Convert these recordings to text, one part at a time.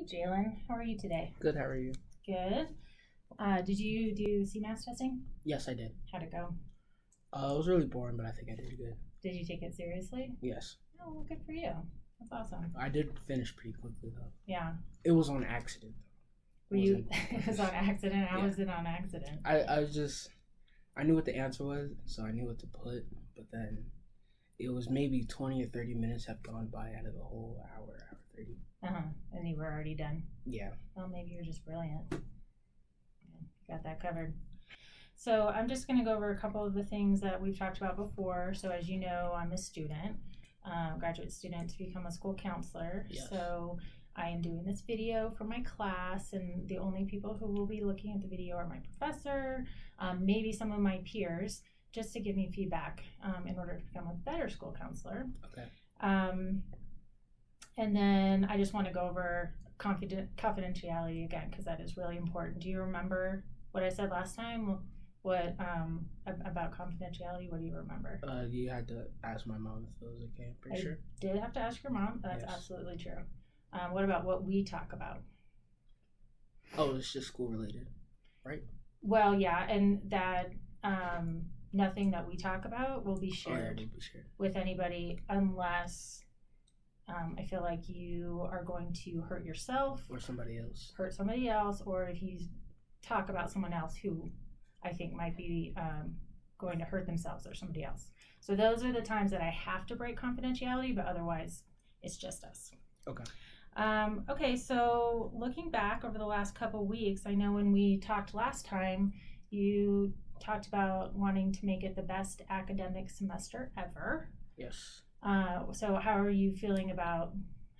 Jalen. How are you today? Good, how are you? Good. Did you do CMAS testing? Yes, I did. How'd it go? It was really boring, but I think I did good. Did you take it seriously? Yes. Oh, well, good for you. That's awesome. I did finish pretty quickly, though. Yeah. It was on accident, though. Were you? It was on accident. How was it on accident? I knew what the answer was, so I knew what to put, but then it was maybe 20 or 30 minutes have gone by out of the whole hour 30. And you were already done. Yeah. Well, maybe you're just brilliant. Yeah, got that covered. So I'm just going to go over a couple of the things that we've talked about before. So as you know, I'm a student, graduate student to become a school counselor. Yes. So I am doing this video for my class, and the only people who will be looking at the video are my professor, maybe some of my peers, just to give me feedback in order to become a better school counselor. Okay. And then I just want to go over confidentiality again, because that is really important. Do you remember what I said last time? What about confidentiality? What do you remember? You had to ask my mom if it was okay. I'm pretty sure. Did have to ask your mom. That's Yes. absolutely true. What about what we talk about? Oh, it's just school related, right? Well, yeah, and that nothing that we talk about will be shared with anybody unless I feel like you are going to hurt yourself or somebody else. Or if you talk about someone else who I think might be going to hurt themselves or somebody else. So those are the times that I have to break confidentiality, but otherwise it's just us. Okay. Okay, so looking back over the last couple weeks, I know when we talked last time, you talked about wanting to make it the best academic semester ever. Yes. So how are you feeling about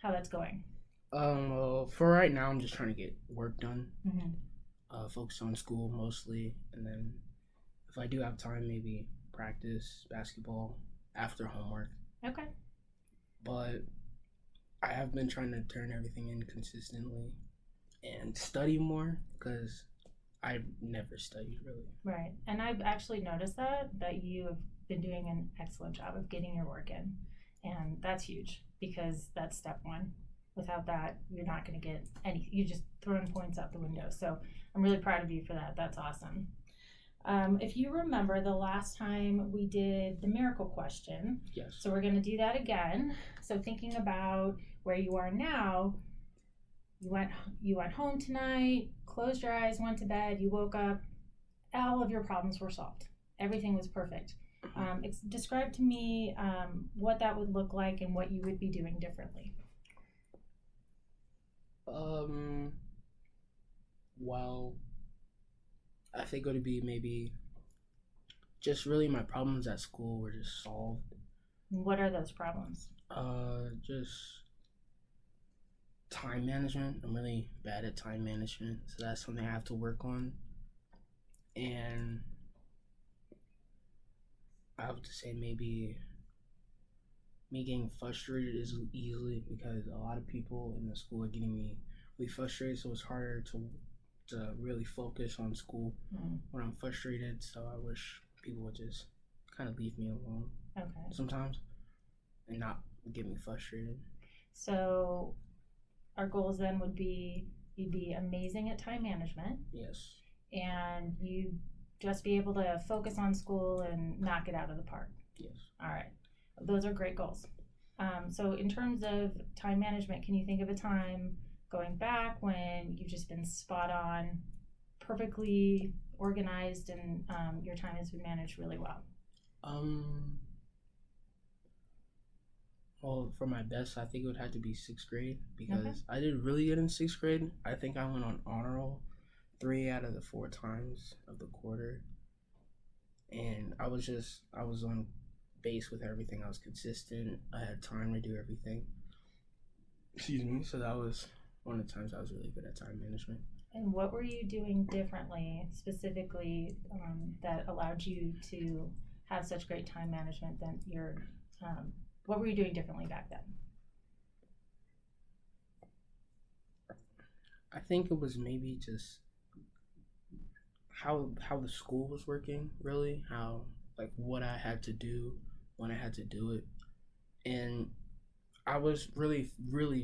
how that's going? Well, for right now, I'm just trying to get work done. Mm-hmm. Focus on school mostly, and then if I do have time, maybe practice basketball after homework. Okay. But I have been trying to turn everything in consistently and study more because I've never studied really. Right. And I've actually noticed that you have been doing an excellent job of getting your work in. And that's huge because that's step one. Without that, you're not going to get any, you're just throwing points out the window. So I'm really proud of you for that. That's awesome. If you remember the last time we did the miracle question. Yes. So we're going to do that again. So thinking about where you are now, you went home tonight, closed your eyes, went to bed, you woke up, all of your problems were solved. Everything was perfect. Describe to me what that would look like and what you would be doing differently. Well, I think it would be maybe just really my problems at school were just solved. What are those problems? Just time management. I'm really bad at time management, so that's something I have to work on. And I have to say maybe me getting frustrated is easily because a lot of people in the school are getting me really frustrated, so it's harder to really focus on school when I'm frustrated. So I wish people would just kind of leave me alone sometimes and not get me frustrated. So our goals then would be you'd be amazing at time management. Yes. And you just be able to focus on school and knock it out of the park. Yes. All right. Those are great goals. So in terms of time management, can you think of a time going back when you've just been spot on, perfectly organized, and your time has been managed really well? Well, for my best, I think it would have to be 6th grade because I did really good in 6th grade. I think I went on honor roll 3 out of the 4 times of the quarter. And I was on base with everything. I was consistent. I had time to do everything. Excuse me. So that was one of the times I was really good at time management. And what were you doing differently, specifically, that allowed you to have such great time management than your what were you doing differently back then? I think it was maybe just how the school was working, really, how like what I had to do when I had to do it. And I was really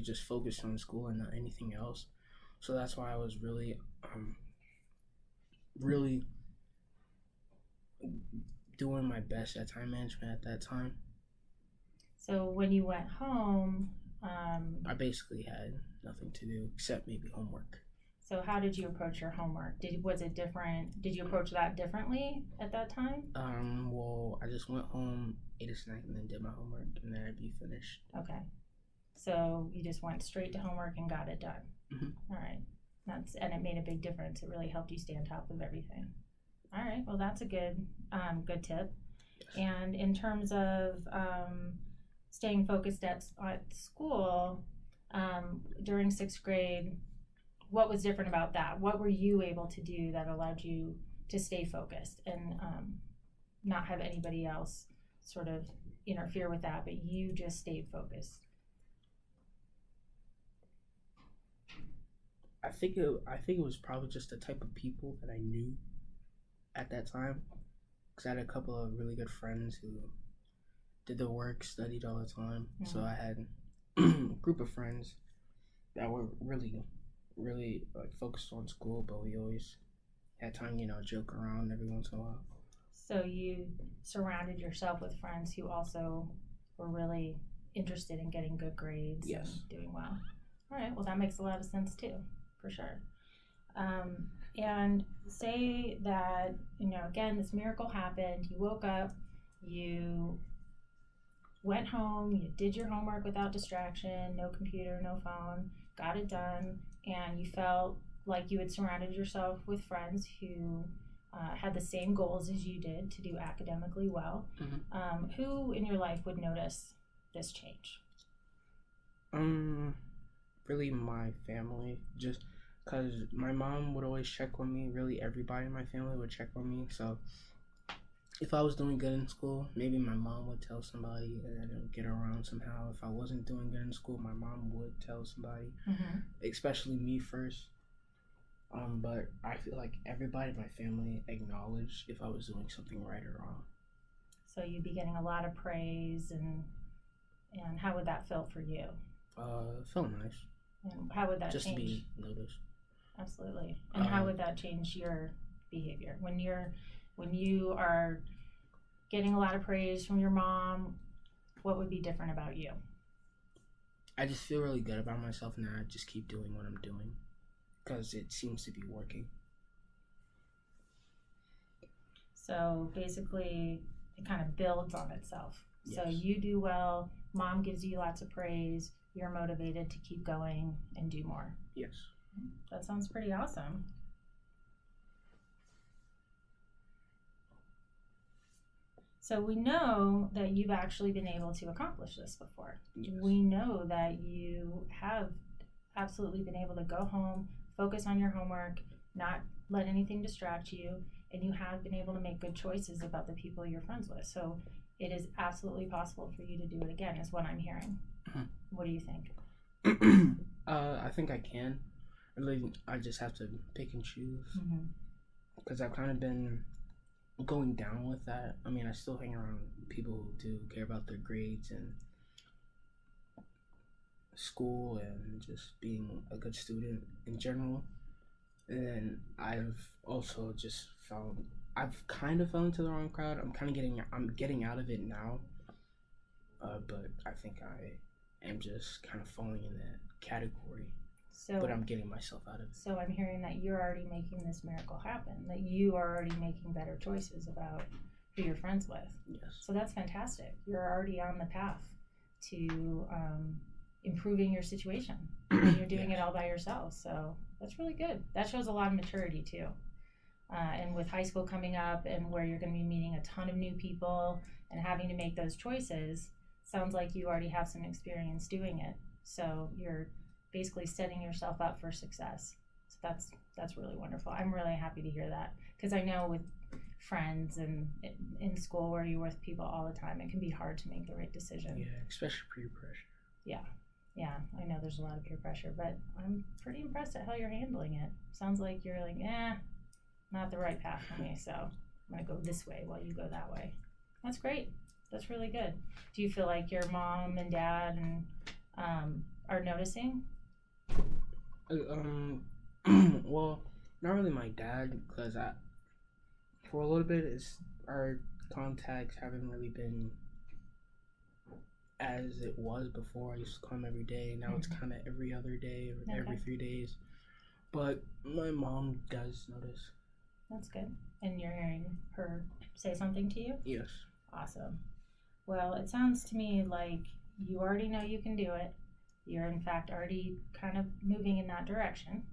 just focused on school and not anything else. So that's why I was really, really doing my best at time management at that time. So when you went home, I basically had nothing to do except maybe homework. so how did you approach your homework? Was it different? Did you approach that differently at that time? Well, I just went home, ate a snack, and then did my homework, and then I'd be finished. Okay. So you just went straight to homework and got it done. Mm-hmm. All right. And it made a big difference. It really helped you stay on top of everything. All right. Well, that's a good tip. Yes. And in terms of staying focused at school during 6th grade, what was different about that? What were you able to do that allowed you to stay focused and not have anybody else sort of interfere with that, but you just stayed focused? I think it was probably just the type of people that I knew at that time, because I had a couple of really good friends who did the work, studied all the time. Mm-hmm. So I had a group of friends that were really like focused on school, but we always had time, joke around every once in a while. So you surrounded yourself with friends who also were really interested in getting good grades. Yes. And doing well. All right. Well, that makes a lot of sense too, for sure. And say that, again, this miracle happened. You woke up, you went home, you did your homework without distraction, no computer, no phone, got it done, and you felt like you had surrounded yourself with friends who had the same goals as you did to do academically well. Mm-hmm. Who in your life would notice this change? Really my family, just because my mom would always check on me. Really everybody in my family would check on me. So if I was doing good in school, maybe my mom would tell somebody and then it would get around somehow. If I wasn't doing good in school, my mom would tell somebody, mm-hmm. especially me first. But I feel like everybody in my family acknowledged if I was doing something right or wrong. So you'd be getting a lot of praise, and how would that feel for you? It felt nice. And how would that just change? To be noticed. Absolutely. And how would that change your behavior when you are getting a lot of praise from your mom? What would be different about you? I just feel really good about myself now. I just keep doing what I'm doing because it seems to be working. So basically, it kind of builds on itself. Yes. So you do well, mom gives you lots of praise, you're motivated to keep going and do more. Yes. That sounds pretty awesome. So we know that you've actually been able to accomplish this before. Yes. We know that you have absolutely been able to go home, focus on your homework, not let anything distract you, and you have been able to make good choices about the people you're friends with. So it is absolutely possible for you to do it again, is what I'm hearing. Mm-hmm. What do you think? I think I can. I just have to pick and choose. Because I've kind of been going down with that. I mean, I still hang around people who do care about their grades and school and just being a good student in general. And then I've also just I've kind of fell into the wrong crowd. I'm getting out of it now. But I think I am just kind of falling in that category. But I'm getting myself out of it. So I'm hearing that you're already making this miracle happen, that you are already making better choices about who you're friends with. Yes. So that's fantastic. You're already on the path to improving your situation. And you're doing it all by yourself. So that's really good. That shows a lot of maturity too. And with high school coming up and where you're going to be meeting a ton of new people and having to make those choices, sounds like you already have some experience doing it. So you're basically setting yourself up for success. So that's really wonderful. I'm really happy to hear that, because I know with friends and in school where you're with people all the time, it can be hard to make the right decision. Yeah, especially peer pressure. Yeah, I know there's a lot of peer pressure, but I'm pretty impressed at how you're handling it. Sounds like you're like, not the right path for me, so I'm gonna go this way while you go that way. That's great. That's really good. Do you feel like your mom and dad and are noticing? Well, not really my dad, because for a little bit, our contacts haven't really been as it was before. I used to come every day. Now it's kind of every other day or every 3 days. But my mom does notice. That's good. And you're hearing her say something to you? Yes. Awesome. Well, it sounds to me like you already know you can do it. You're, in fact, already kind of moving in that direction.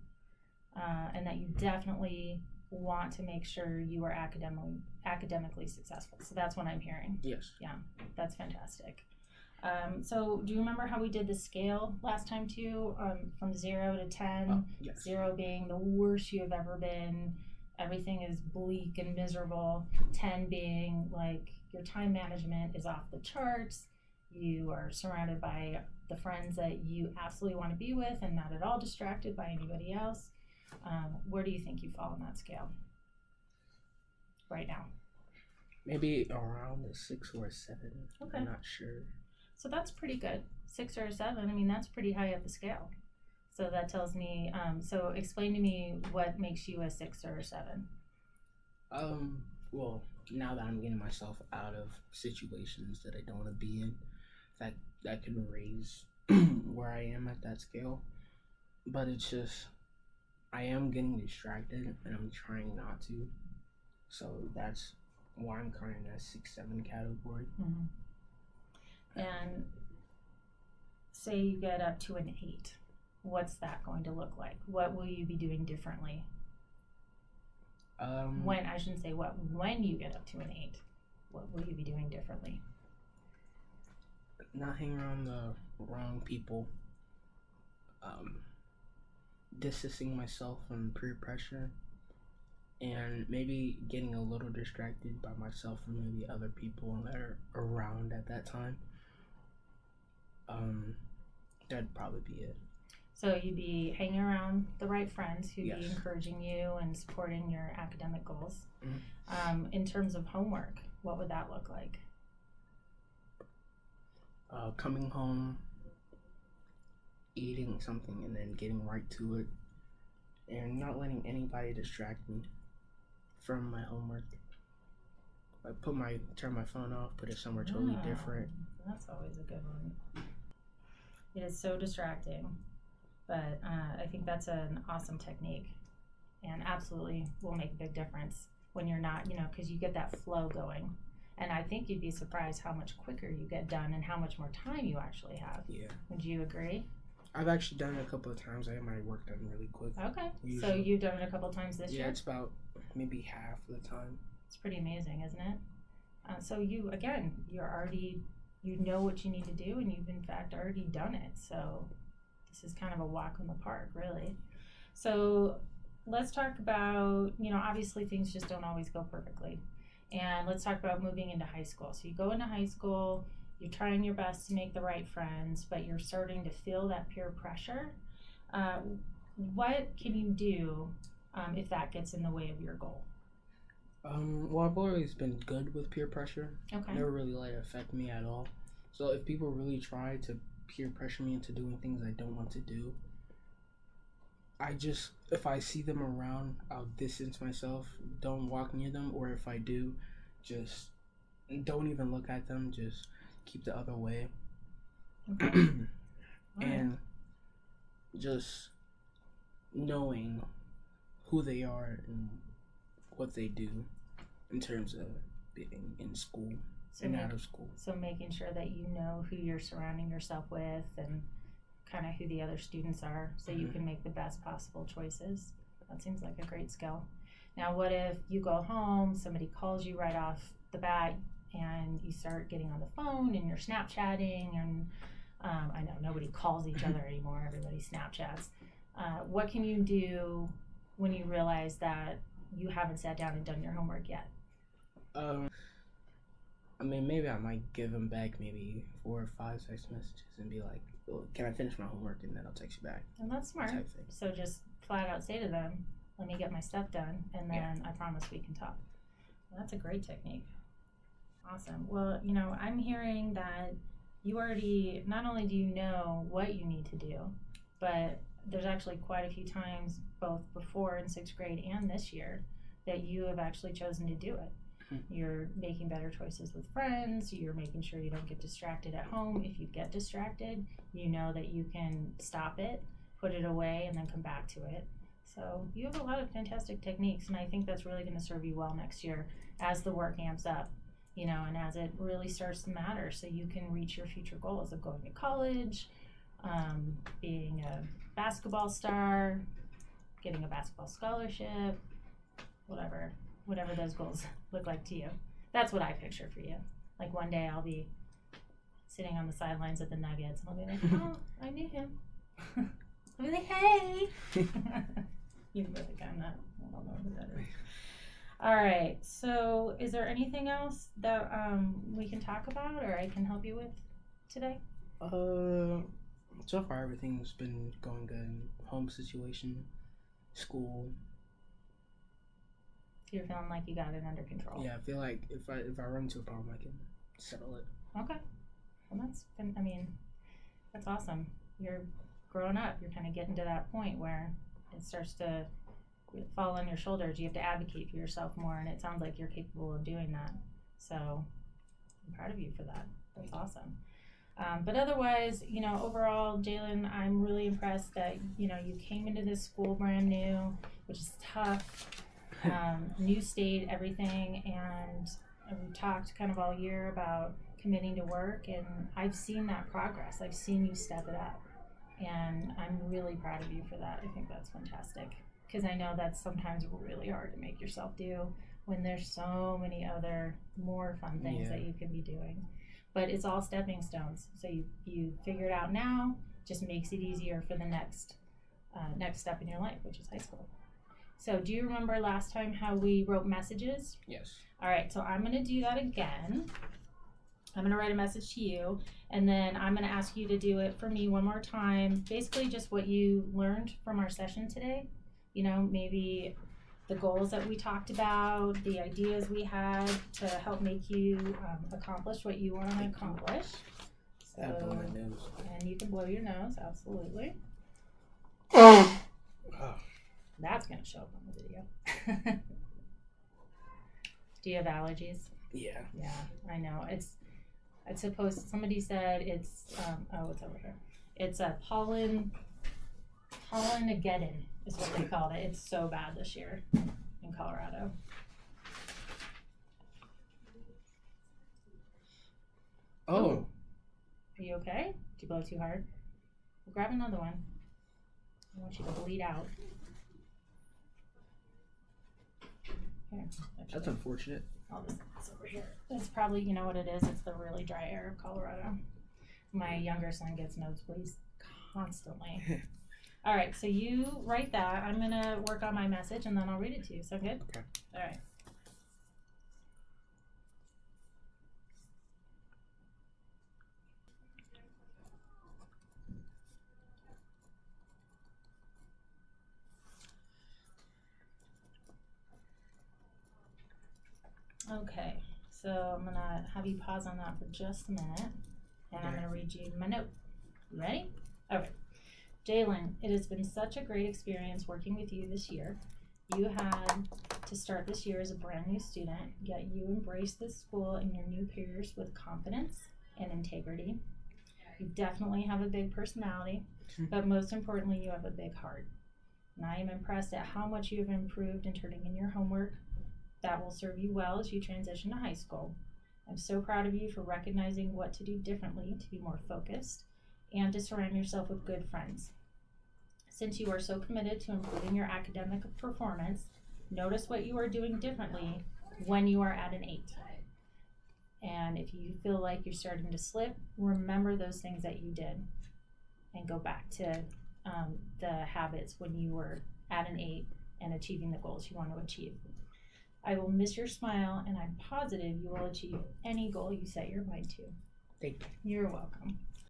And that you definitely want to make sure you are academically successful. So that's what I'm hearing. Yes. Yeah, that's fantastic. So do you remember how we did the scale last time too? From 0 to 10, yes. 0 being the worst you have ever been, everything is bleak and miserable, 10 being like your time management is off the charts, you are surrounded by the friends that you absolutely want to be with and not at all distracted by anybody else. Where do you think you fall on that scale right now? Maybe around a 6 or a 7. Okay. I'm not sure. So that's pretty good. 6 or a 7, I mean, that's pretty high up the scale. So that tells me, so explain to me what makes you a 6 or a 7. Well, now that I'm getting myself out of situations that I don't want to be in, that can raise where I am at that scale. But it's just, I am getting distracted and I'm trying not to. So that's why I'm kind of in that 6-7 category. Mm-hmm. And say you get up to an 8. What's that going to look like? What will you be doing differently? When you get up to an 8, what will you be doing differently? Not hanging around the wrong people. Distancing myself from peer pressure, and maybe getting a little distracted by myself and maybe other people that are around at that time. That'd probably be it. So you'd be hanging around the right friends who'd Yes. be encouraging you and supporting your academic goals. Mm-hmm. In terms of homework, what would that look like? Coming home, eating something, and then getting right to it, and not letting anybody distract me from my homework. Turn my phone off, put it somewhere totally different. That's always a good one. It is so distracting, but I think that's an awesome technique, and absolutely will make a big difference when you're not, because you get that flow going. And I think you'd be surprised how much quicker you get done and how much more time you actually have. Yeah. Would you agree? I've actually done it a couple of times. I get my work done really quick. Okay. Usually. So you've done it a couple of times this year? Yeah, it's about maybe half the time. It's pretty amazing, isn't it? So you're already, you know what you need to do, and you've in fact already done it. So this is kind of a walk in the park, really. So let's talk about, obviously things just don't always go perfectly. And let's talk about moving into high school. So you go into high school, you're trying your best to make the right friends, but you're starting to feel that peer pressure. What can you do if that gets in the way of your goal? Well, I've always been good with peer pressure. Okay. Never really let it affect me at all. So if people really try to peer pressure me into doing things I don't want to do, if I see them around, I'll distance myself. Don't walk near them, or if I do, just don't even look at them. Just keep the other way. Okay. And just knowing who they are and what they do in terms of being in school and out of school. So making sure that you know who you're surrounding yourself with and kind of who the other students are, so you can make the best possible choices. That seems like a great skill. Now, what if you go home, somebody calls you right off the bat, and you start getting on the phone and you're Snapchatting, and I know nobody calls each other anymore, everybody Snapchats. What can you do when you realize that you haven't sat down and done your homework yet? Maybe I might give them back maybe 4 or 5 text messages and be like, well, can I finish my homework, and then I'll text you back. And that's smart. So just flat out say to them, let me get my stuff done, and then I promise we can talk. Well, that's a great technique. Awesome. Well, I'm hearing that you already, not only do you know what you need to do, but there's actually quite a few times, both before in 6th grade and this year, that you have actually chosen to do it. You're making better choices with friends. You're making sure you don't get distracted at home. If you get distracted, you know that you can stop it, put it away, and then come back to it. So you have a lot of fantastic techniques, and I think that's really going to serve you well next year as the work amps up, you know, and as it really starts to matter, so you can reach your future goals of going to college, being a basketball star, getting a basketball scholarship, whatever those goals look like to you. That's what I picture for you. Like one day I'll be sitting on the sidelines at the Nuggets and I'll be like, oh, I knew him. I'll be like, hey. Even though I'm not, I don't know who that is. All right, so is there anything else that we can talk about or I can help you with today? So far everything's been going good. Home situation, school. You're feeling like you got it under control. Yeah, I feel like if I run into a problem, I can settle it. Okay. Well, that's awesome. You're growing up. You're kind of getting to that point where it starts to fall on your shoulders. You have to advocate for yourself more, and it sounds like you're capable of doing that. So I'm proud of you for that. That's awesome. But otherwise, you know, overall, Jalen, I'm really impressed that, you know, you came into this school brand new, which is tough. New state, everything, and we talked kind of all year about committing to work, and I've seen that progress. I've seen you step it up, and I'm really proud of you for that. I think that's fantastic, because I know that's sometimes really hard to make yourself do when there's so many other more fun things that you can be doing. But it's all stepping stones. So you figure it out now, just makes it easier for the next step in your life, which is high school. So do you remember last time how we wrote messages? Yes. All right, so I'm going to do that again. I'm going to write a message to you, and then I'm going to ask you to do it for me one more time. Basically just what you learned from our session today. You know, maybe the goals that we talked about, the ideas we had to help make you accomplish what you want to accomplish. So, blow my nose. And you can blow your nose, absolutely. That's going to show up on the video. Do you have allergies? Yeah. Yeah, I know. It's supposed, somebody said it's, it's over here. It's a pollinageddon is what they called it. It's so bad this year in Colorado. Oh. Are you okay? Did you blow too hard? Well, grab another one. I want you to bleed out. Here, that's unfortunate. It's over here. It's probably, you know what it is? It's the really dry air of Colorado. My younger son gets nosebleeds constantly. All right, so you write that. I'm going to work on my message, and then I'll read it to you. Sound good? Okay. All right. Okay, so I'm going to have you pause on that for just a minute, and I'm going to read you my note. You ready? Okay. Jalen, it has been such a great experience working with you this year. You had to start this year as a brand new student, yet you embraced this school and your new peers with confidence and integrity. You definitely have a big personality, but most importantly, you have a big heart. And I am impressed at how much you have improved in turning in your homework. That will serve you well as you transition to high school. I'm so proud of you for recognizing what to do differently to be more focused and to surround yourself with good friends. Since you are so committed to improving your academic performance, notice what you are doing differently when you are at an 8. And if you feel like you're starting to slip, remember those things that you did and go back to the habits when you were at an 8 and achieving the goals you want to achieve. I will miss your smile, and I'm positive you will achieve any goal you set your mind to. Thank you. You're welcome.